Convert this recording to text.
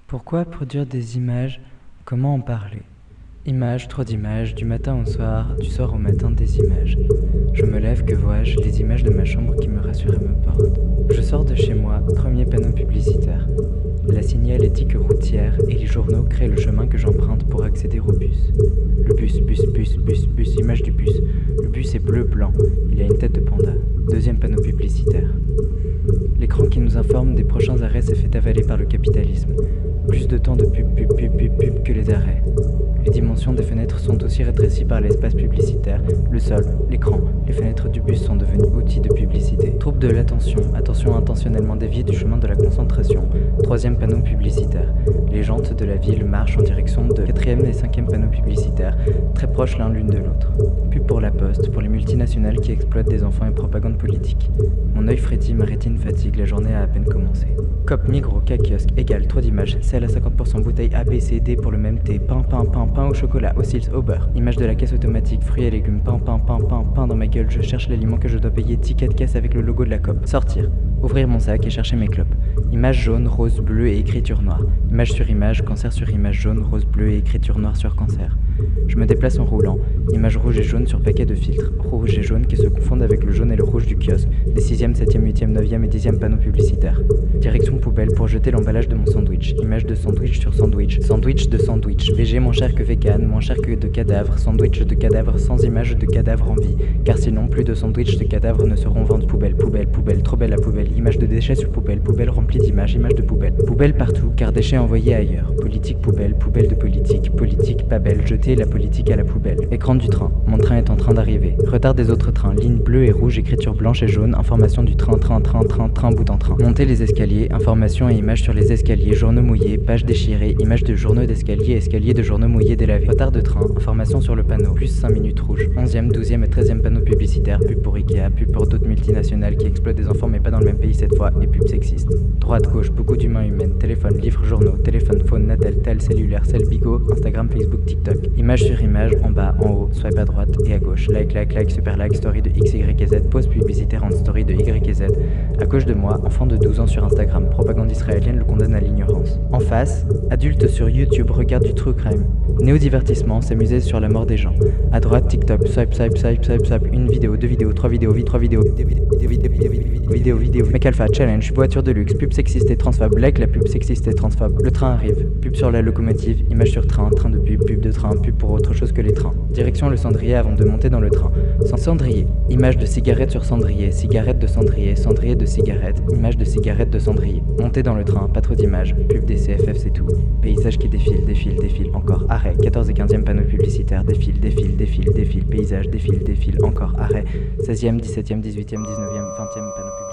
Pourquoi produire des images? Comment en parler? Images, trop d'images, du matin au soir, du soir au matin des images. Je me lève, que vois-je? Les images de ma chambre qui me rassurent et me portent. Je sors de chez moi, premier panneau publicitaire. La signalétique routière et les journaux créent le chemin que j'emprunte pour accéder au bus. Le bus, image du bus. Le bus est bleu-blanc, il a une tête de panda. Deuxième panneau publicitaire. L'écran qui nous informe des prochains arrêts s'est fait avaler par le capitalisme. Plus de temps de pub que les arrêts. Les dimensions des fenêtres sont aussi rétrécies par l'espace publicitaire. Le sol, l'écran, les fenêtres du bus sont devenus outils de publicité. Trouble de l'attention, attention intentionnellement déviée du chemin de la concentration. Troisième panneau publicitaire. Les jantes de la ville marchent en direction de quatrième et cinquième panneaux publicitaires, très proches l'un l'une de l'autre. Pub pour la poste, pour les multinationales qui exploitent des enfants et propagande politique. Mon œil frétille, ma rétine fatigue, la journée a à peine commencé. Cop, Migros, kiosque, égale, trop d'images, celle à 50% bouteille A, B, C, D pour le même thé, pain au chocolat, au cils, au beurre. Image de la caisse automatique, fruits et légumes, pain dans ma gueule, je cherche l'aliment que je dois payer, ticket de caisse avec le logo de la COP. Sortir, ouvrir mon sac et chercher mes clopes. Image jaune, rose, bleu et écriture noire. Image sur image, cancer sur image jaune, rose, bleu et écriture noire sur cancer. Je me déplace en roulant, image rouge et jaune sur paquet de filtres, rouge et jaune qui se confondent avec le jaune et le rouge du kiosque, des 6e, 7e, 8e, 9e et 10e panneaux publicitaires. Direction poubelle pour jeter l'emballage de mon sandwich, image de sandwich sur sandwich, sandwich de sandwich, VG moins cher que vegan, moins cher que de cadavres, sandwich de cadavres sans image de cadavre en vie, car sinon plus de sandwich de cadavres ne seront vendus. Poubelle, trop belle la poubelle, image de déchets sur poubelle, poubelle remplie d'images, image de poubelle, poubelle partout, car déchets envoyés ailleurs, politique poubelle, poubelle de politique, politique pas belle, jeter la politique à la poubelle. Écran du train, mon train est en train d'arriver. Retard des autres trains, ligne bleue et rouge, écriture blanche et jaune, information du train, bout en train. Monter les escaliers, information et images sur les escaliers, journaux mouillés, pages déchirées, images de journaux d'escalier, escaliers de journaux mouillés délavés. Retard de train, information sur le panneau, plus 5 minutes rouge. 11e, 12e et 13e panneau publicitaire, pub pour Ikea, pub pour d'autres multinationales qui exploitent des enfants mais pas dans le même pays cette fois, et pub sexiste. Droite, gauche, beaucoup d'humains humaines, téléphone, livres, journaux, téléphone, phone, Natel, tel, cellulaire, cell, bigot, Instagram, Facebook, TikTok. Image sur image, en bas, en haut, swipe à droite et à gauche. Like, super like, story de X, Y et Z, pause publicitaire en story de Y et Z. À gauche de moi, enfant de 12 ans sur Instagram, propagande israélienne le condamne à l'ignorance. En face, adulte sur YouTube regarde du true crime. Néo-divertissement, s'amuser sur la mort des gens. À droite, TikTok, swipe, une vidéo, deux vidéos, trois vidéos, vidéo. Mec Alpha, challenge, voiture de luxe, pub sexiste et transphobe, like la pub sexiste et transphobe. Le train arrive, pub sur la locomotive, image sur train, train de pub de train, pub pour autre chose que les trains. Direction le cendrier avant de monter dans le train. Sans cendrier, image de cigarette sur cendrier, cigarette de cendrier, cendrier de cigarette, image de cigarette de cendrier. Monter dans le train, pas trop d'images, pub des CFF c'est tout. Paysage qui défile, encore, arrêt, 14 et 15e panneau publicitaire, défile, paysage, défile, encore, arrêt, 16e, 17e, 18e, 19e, 20e panneau publicitaire.